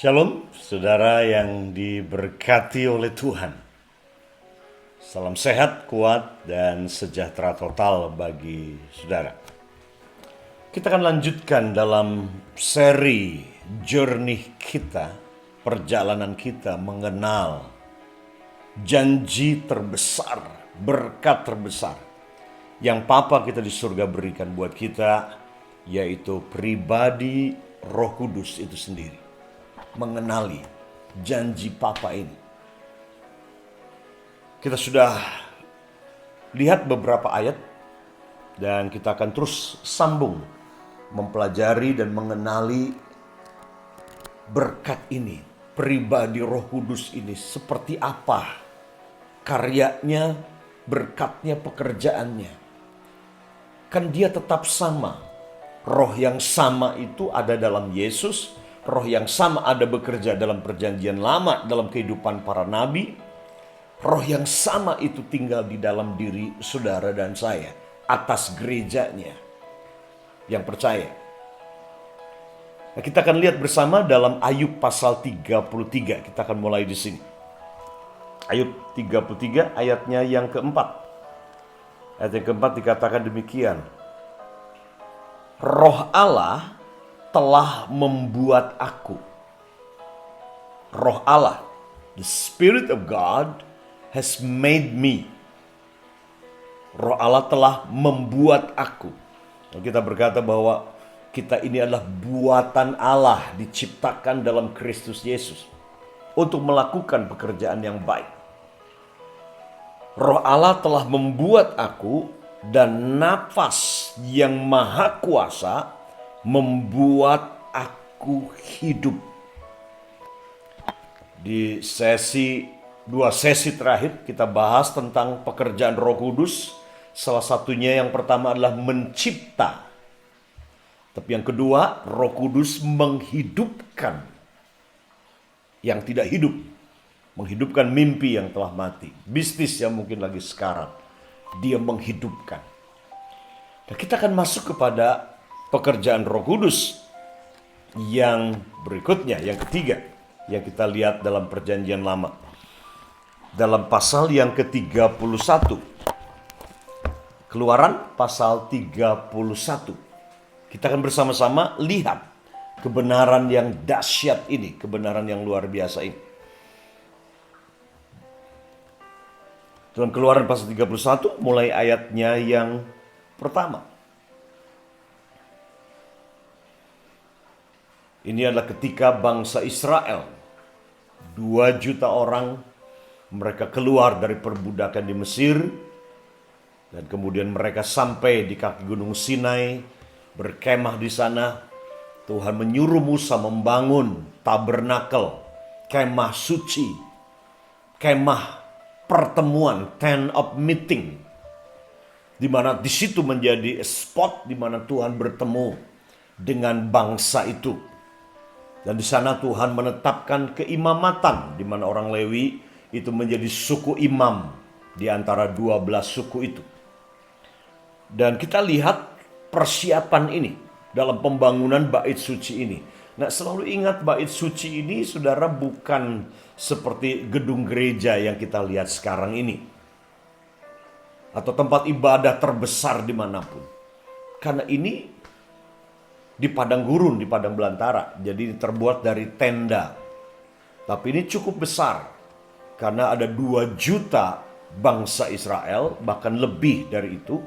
Shalom, saudara yang diberkati oleh Tuhan. Salam sehat, kuat, dan sejahtera total bagi saudara. Kita akan lanjutkan dalam seri journey kita, perjalanan kita mengenal janji terbesar, berkat terbesar yang Papa kita di surga berikan buat kita, yaitu pribadi Roh Kudus itu sendiri. Mengenali janji Papa ini. Kita sudah lihat beberapa ayat dan kita akan terus sambung mempelajari dan mengenali berkat ini, pribadi Roh Kudus ini seperti apa karyanya, berkatnya, pekerjaannya. Kan dia tetap sama. Roh yang sama itu ada dalam Yesus. Roh yang sama ada bekerja dalam perjanjian lama, dalam kehidupan para nabi. Roh yang sama itu tinggal di dalam diri saudara dan saya, atas gerejanya yang percaya. Nah, kita akan lihat bersama dalam Ayub pasal 33. Kita akan mulai di sini. Ayub 33 ayatnya yang keempat. Ayat yang keempat dikatakan demikian. Roh Allah telah membuat aku. Roh Allah, the Spirit of God has made me. Roh Allah telah membuat aku. Kita berkata bahwa kita ini adalah buatan Allah, diciptakan dalam Kristus Yesus untuk melakukan pekerjaan yang baik. Roh Allah telah membuat aku, dan nafas yang maha kuasa membuat aku hidup. Di dua sesi terakhir kita bahas tentang pekerjaan Roh Kudus. Salah satunya yang pertama adalah mencipta. Tapi yang kedua, Roh Kudus menghidupkan yang tidak hidup. Menghidupkan mimpi yang telah mati. Bisnis yang mungkin lagi sekarat. Dia menghidupkan. Nah, kita akan masuk kepada pekerjaan Roh Kudus yang berikutnya, yang ketiga, yang kita lihat dalam perjanjian lama. Dalam pasal yang ke-31. Keluaran pasal 31. Kita akan bersama-sama lihat kebenaran yang dahsyat ini, kebenaran yang luar biasa ini. Dalam Keluaran pasal 31 mulai ayatnya yang pertama. Ini adalah ketika bangsa Israel, 2 juta orang, mereka keluar dari perbudakan di Mesir, dan kemudian mereka sampai di kaki gunung Sinai, berkemah di sana. Tuhan menyuruh Musa membangun tabernakel, kemah suci, kemah pertemuan, tent of meeting, di mana di situ menjadi spot di mana Tuhan bertemu dengan bangsa itu. Dan di sana Tuhan menetapkan keimamatan, di mana orang Lewi itu menjadi suku imam di antara 12 suku itu. Dan kita lihat persiapan ini dalam pembangunan bait suci ini. Nah, selalu ingat bait suci ini, saudara, bukan seperti gedung gereja yang kita lihat sekarang ini. Atau tempat ibadah terbesar dimanapun. Karena ini di padang gurun, di padang belantara. Jadi terbuat dari tenda. Tapi ini cukup besar. Karena ada 2 juta bangsa Israel, bahkan lebih dari itu,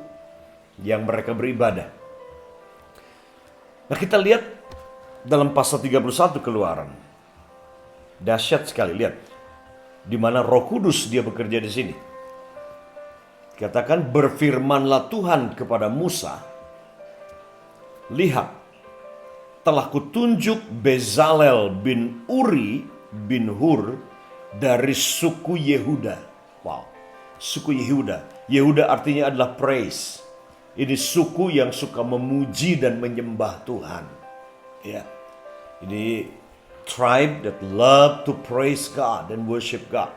yang mereka beribadah. Nah, kita lihat dalam pasal 31 Keluaran. Dahsyat sekali, lihat. Di mana Roh Kudus dia bekerja di sini. Katakan, berfirmanlah Tuhan kepada Musa, lihat, telah kutunjuk Bezalel bin Uri bin Hur dari suku Yehuda. Wow, suku Yehuda. Yehuda artinya adalah praise. Ini suku yang suka memuji dan menyembah Tuhan. Ya, ini tribe that love to praise God and worship God.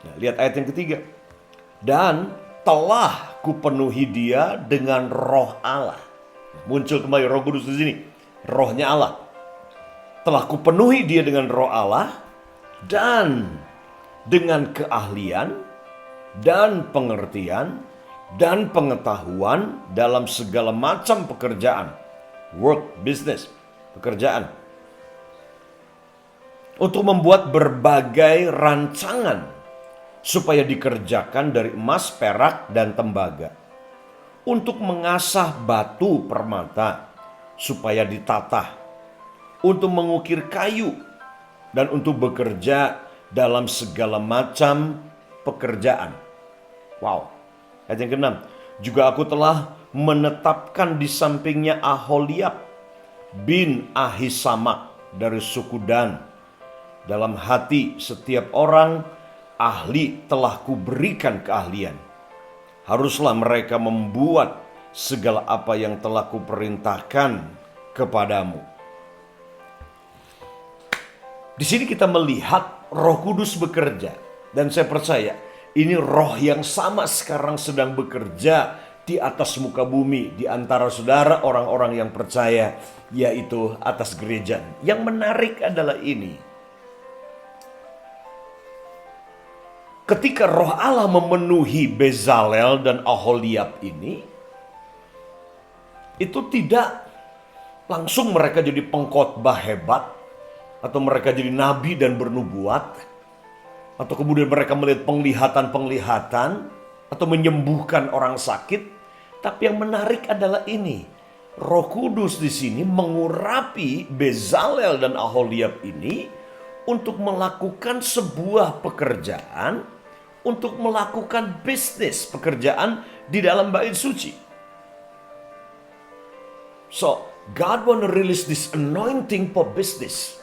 Nah, lihat ayat yang ketiga. Dan telah kupenuhi dia dengan roh Allah. Muncul kembali Roh Kudus di sini. Rohnya Allah. Telah kupenuhi dia dengan roh Allah dan dengan keahlian dan pengertian dan pengetahuan dalam segala macam pekerjaan. Work, business, pekerjaan. Untuk membuat berbagai rancangan supaya dikerjakan dari emas, perak, dan tembaga. Untuk mengasah batu permata supaya ditata. Untuk mengukir kayu dan untuk bekerja dalam segala macam pekerjaan. Wow. Ayat yang ke-6. Juga aku telah menetapkan di sampingnya Aholiab bin Ahisamak dari suku Dan. Dalam hati setiap orang ahli telah kuberikan keahlian. Haruslah mereka membuat segala apa yang telah kuperintahkan kepadamu. Di sini kita melihat Roh Kudus bekerja. Dan saya percaya ini roh yang sama sekarang sedang bekerja di atas muka bumi. Di antara saudara orang-orang yang percaya, yaitu atas gereja. Yang menarik adalah ini. Ketika roh Allah memenuhi Bezalel dan Aholiab ini, itu tidak langsung mereka jadi pengkhotbah hebat, atau mereka jadi nabi dan bernubuat, atau kemudian mereka melihat penglihatan-penglihatan, atau menyembuhkan orang sakit. Tapi yang menarik adalah ini, Roh Kudus di sini mengurapi Bezalel dan Aholiab ini untuk melakukan sebuah pekerjaan, untuk melakukan bisnis pekerjaan di dalam bait suci. So, God want to release this anointing for business.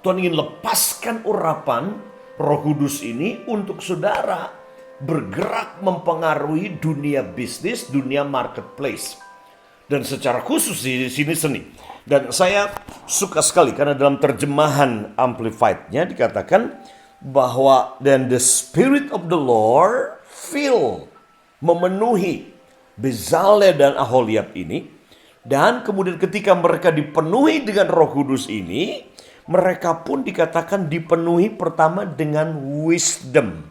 Tuhan ingin lepaskan urapan Roh Kudus ini untuk saudara bergerak mempengaruhi dunia bisnis, dunia marketplace. Dan secara khusus di sini seni. Dan saya suka sekali karena dalam terjemahan Amplified-nya dikatakan bahwa then the Spirit of the Lord memenuhi Bezalel dan Aholiab ini. Dan kemudian ketika mereka dipenuhi dengan Roh Kudus ini, mereka pun dikatakan dipenuhi pertama dengan wisdom,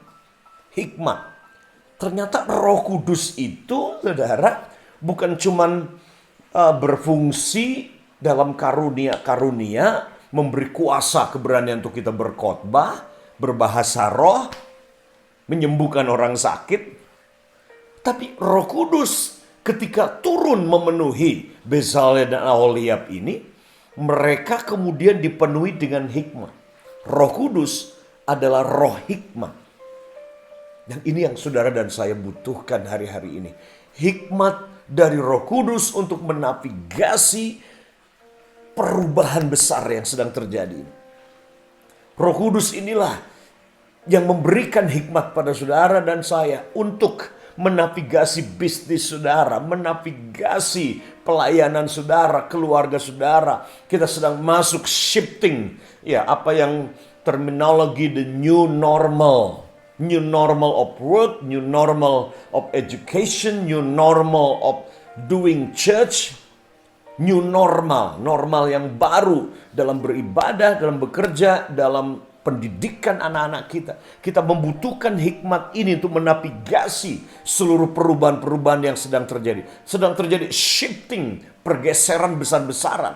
hikmat. Ternyata Roh Kudus itu, saudara, bukan cuman berfungsi dalam karunia-karunia, memberi kuasa keberanian untuk kita berkhotbah, berbahasa roh, menyembuhkan orang sakit. Tapi Roh Kudus ketika turun memenuhi Bezalel dan Aholiab ini, mereka kemudian dipenuhi dengan hikmat. Roh Kudus adalah roh hikmat. Dan ini yang saudara dan saya butuhkan hari-hari ini. Hikmat dari Roh Kudus untuk menavigasi perubahan besar yang sedang terjadi. Roh Kudus inilah yang memberikan hikmat pada saudara dan saya untuk menavigasi bisnis saudara, menavigasi pelayanan saudara, keluarga saudara. Kita sedang masuk shifting, ya, apa yang terminologi the new normal. New normal of work, new normal of education, new normal of doing church. New normal, normal yang baru dalam beribadah, dalam bekerja, dalam pendidikan anak-anak kita. Kita membutuhkan hikmat ini untuk menavigasi seluruh perubahan-perubahan yang sedang terjadi. Sedang terjadi shifting, pergeseran besar-besaran.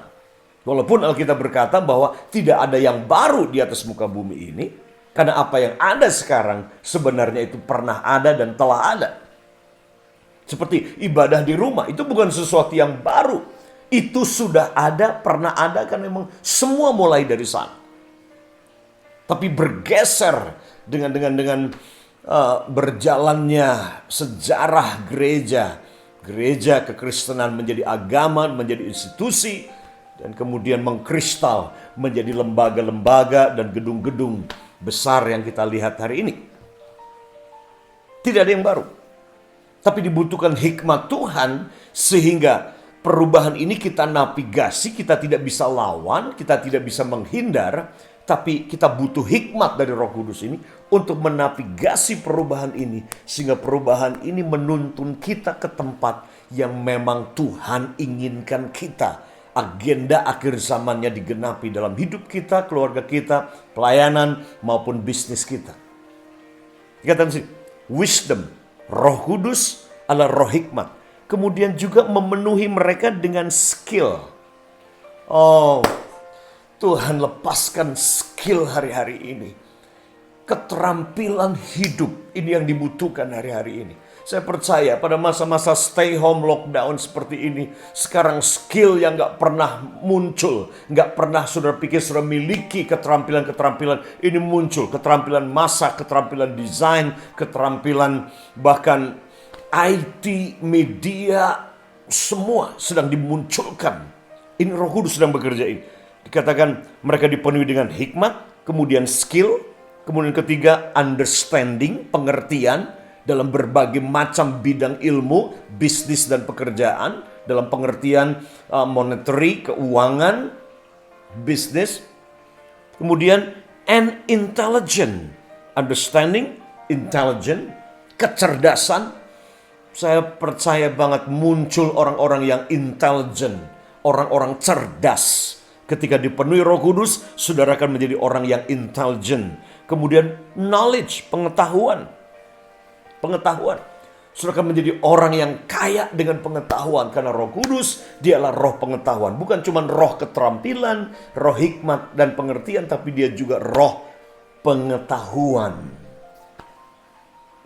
Walaupun Alkitab berkata bahwa tidak ada yang baru di atas muka bumi ini. Karena apa yang ada sekarang sebenarnya itu pernah ada dan telah ada. Seperti ibadah di rumah, itu bukan sesuatu yang baru. Itu sudah ada, pernah ada, kan memang semua mulai dari sana. Tapi bergeser dengan berjalannya sejarah gereja. Gereja kekristenan menjadi agama, menjadi institusi. Dan kemudian mengkristal menjadi lembaga-lembaga dan gedung-gedung besar yang kita lihat hari ini. Tidak ada yang baru. Tapi dibutuhkan hikmat Tuhan sehingga perubahan ini kita navigasi, kita tidak bisa lawan, kita tidak bisa menghindar. Tapi kita butuh hikmat dari Roh Kudus ini untuk menavigasi perubahan ini. Sehingga perubahan ini menuntun kita ke tempat yang memang Tuhan inginkan kita agenda akhir zamannya digenapi dalam hidup kita, keluarga kita, pelayanan maupun bisnis kita. Dikatakan sih, wisdom, Roh Kudus adalah roh hikmat. Kemudian juga memenuhi mereka dengan skill. Oh, Tuhan lepaskan skill hari-hari ini. Keterampilan hidup ini yang dibutuhkan hari-hari ini. Saya percaya pada masa-masa stay home lockdown seperti ini, sekarang skill yang gak pernah muncul, gak pernah saudara pikir saudara miliki keterampilan-keterampilan ini muncul. Keterampilan masak, keterampilan desain, keterampilan bahkan IT, media, semua sedang dimunculkan. Ini Roh Kudus sedang bekerja ini. Dikatakan mereka dipenuhi dengan hikmat, kemudian skill, kemudian ketiga understanding, pengertian dalam berbagai macam bidang ilmu, bisnis dan pekerjaan, dalam pengertian monetary, keuangan, bisnis. Kemudian and intelligent, understanding, intelligent, kecerdasan. Saya percaya banget muncul orang-orang yang intelligent, orang-orang cerdas. Ketika dipenuhi Roh Kudus, saudara akan menjadi orang yang intelligent. Kemudian knowledge, pengetahuan. Saudara akan menjadi orang yang kaya dengan pengetahuan. Karena Roh Kudus, dialah roh pengetahuan. Bukan cuma roh keterampilan, roh hikmat dan pengertian, tapi dia juga roh pengetahuan.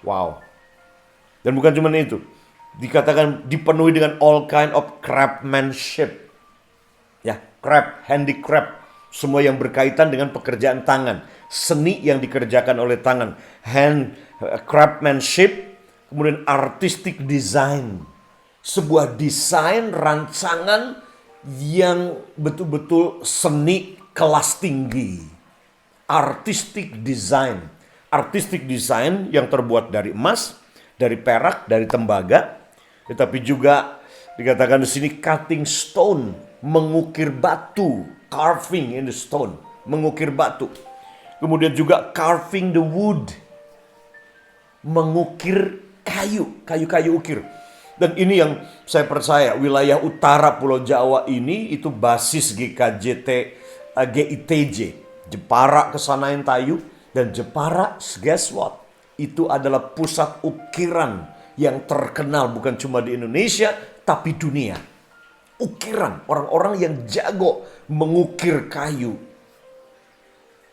Wow. Dan bukan cuma itu. Dikatakan dipenuhi dengan all kind of craftsmanship. Ya, craft, handicraft. Semua yang berkaitan dengan pekerjaan tangan. Seni yang dikerjakan oleh tangan. Craftsmanship. Kemudian artistic design. Sebuah desain rancangan yang betul-betul seni kelas tinggi. Artistic design. Artistic design yang terbuat dari emas, dari perak, dari tembaga, tetapi juga dikatakan di sini cutting stone, mengukir batu, carving in the stone, mengukir batu. Kemudian juga carving the wood, mengukir kayu ukir. Dan ini yang saya percaya wilayah utara Pulau Jawa ini itu basis GITJ, Jepara Kesanayan Tayu, dan Jepara, guess what? Itu adalah pusat ukiran yang terkenal bukan cuma di Indonesia, tapi dunia. Ukiran, orang-orang yang jago mengukir kayu.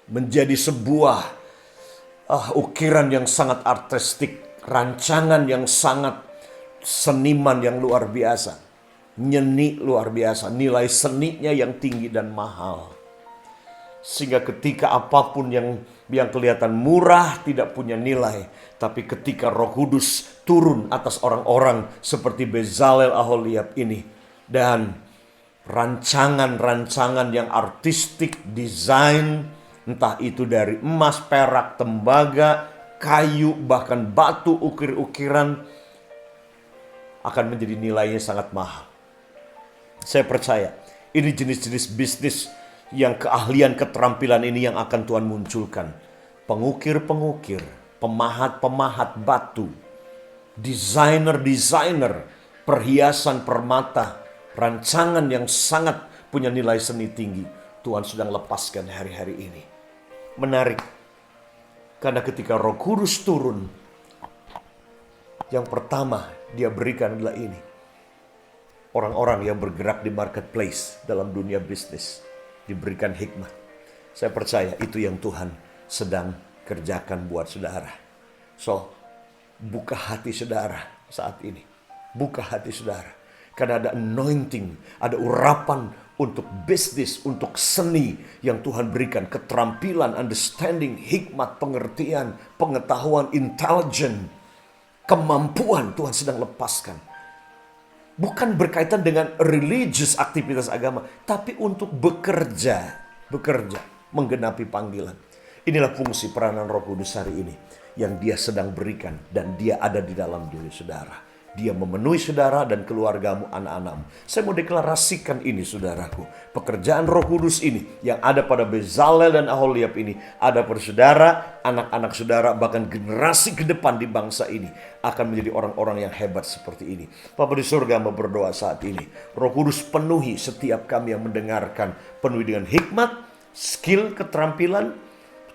Menjadi sebuah ukiran yang sangat artistik. Rancangan yang sangat seniman yang luar biasa. Nyeni luar biasa. Nilai seninya yang tinggi dan mahal. Sehingga ketika apapun yang kelihatan murah tidak punya nilai. Tapi ketika Roh Kudus turun atas orang-orang seperti Bezalel Aholiab ini. Dan rancangan-rancangan yang artistik, desain, entah itu dari emas, perak, tembaga, kayu, bahkan batu, ukir-ukiran, akan menjadi nilainya sangat mahal. Saya percaya ini jenis-jenis bisnis yang keahlian keterampilan ini yang akan Tuhan munculkan. Pengukir-pengukir, pemahat-pemahat batu, desainer-desainer, perhiasan permata, rancangan yang sangat punya nilai seni tinggi. Tuhan sedang lepaskan hari-hari ini. Menarik. Karena ketika Roh Kudus turun, yang pertama dia berikan adalah ini. Orang-orang yang bergerak di marketplace dalam dunia bisnis diberikan hikmat. Saya percaya itu yang Tuhan sedang kerjakan buat saudara. So, buka hati saudara saat ini. Buka hati saudara. Karena ada anointing, ada urapan untuk bisnis, untuk seni yang Tuhan berikan. Keterampilan, understanding, hikmat, pengertian, pengetahuan, intelligent, kemampuan Tuhan sedang lepaskan. Bukan berkaitan dengan religious aktivitas agama, tapi untuk bekerja, menggenapi panggilan. Inilah fungsi peranan Roh Kudus hari ini yang dia sedang berikan dan dia ada di dalam diri saudara. Dia memenuhi saudara dan keluargamu, anak-anakmu. Saya mau deklarasikan ini, saudaraku. Pekerjaan Roh Kudus ini yang ada pada Bezalel dan Aholiab ini ada pada saudara, anak-anak saudara, bahkan generasi ke depan di bangsa ini akan menjadi orang-orang yang hebat seperti ini. Bapa di surga, mau berdoa saat ini. Roh Kudus penuhi setiap kami yang mendengarkan, penuhi dengan hikmat, skill, keterampilan,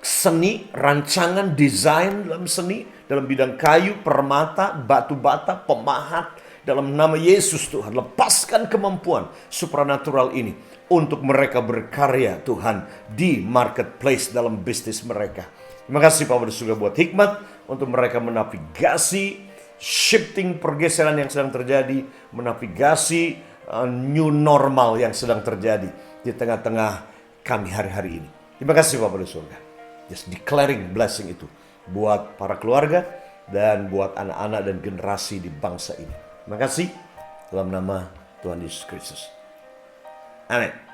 seni, rancangan, desain dalam seni, dalam bidang kayu, permata, batu bata, pemahat. Dalam nama Yesus Tuhan, lepaskan kemampuan supranatural ini untuk mereka berkarya Tuhan di marketplace dalam bisnis mereka. Terima kasih Bapak di surga buat hikmat untuk mereka menavigasi shifting, pergeseran yang sedang terjadi, menavigasi new normal yang sedang terjadi di tengah-tengah kami hari-hari ini. Terima kasih Bapak di surga. Just declaring blessing itu buat para keluarga dan buat anak-anak dan generasi di bangsa ini. Terima kasih dalam nama Tuhan Yesus Kristus. Amin.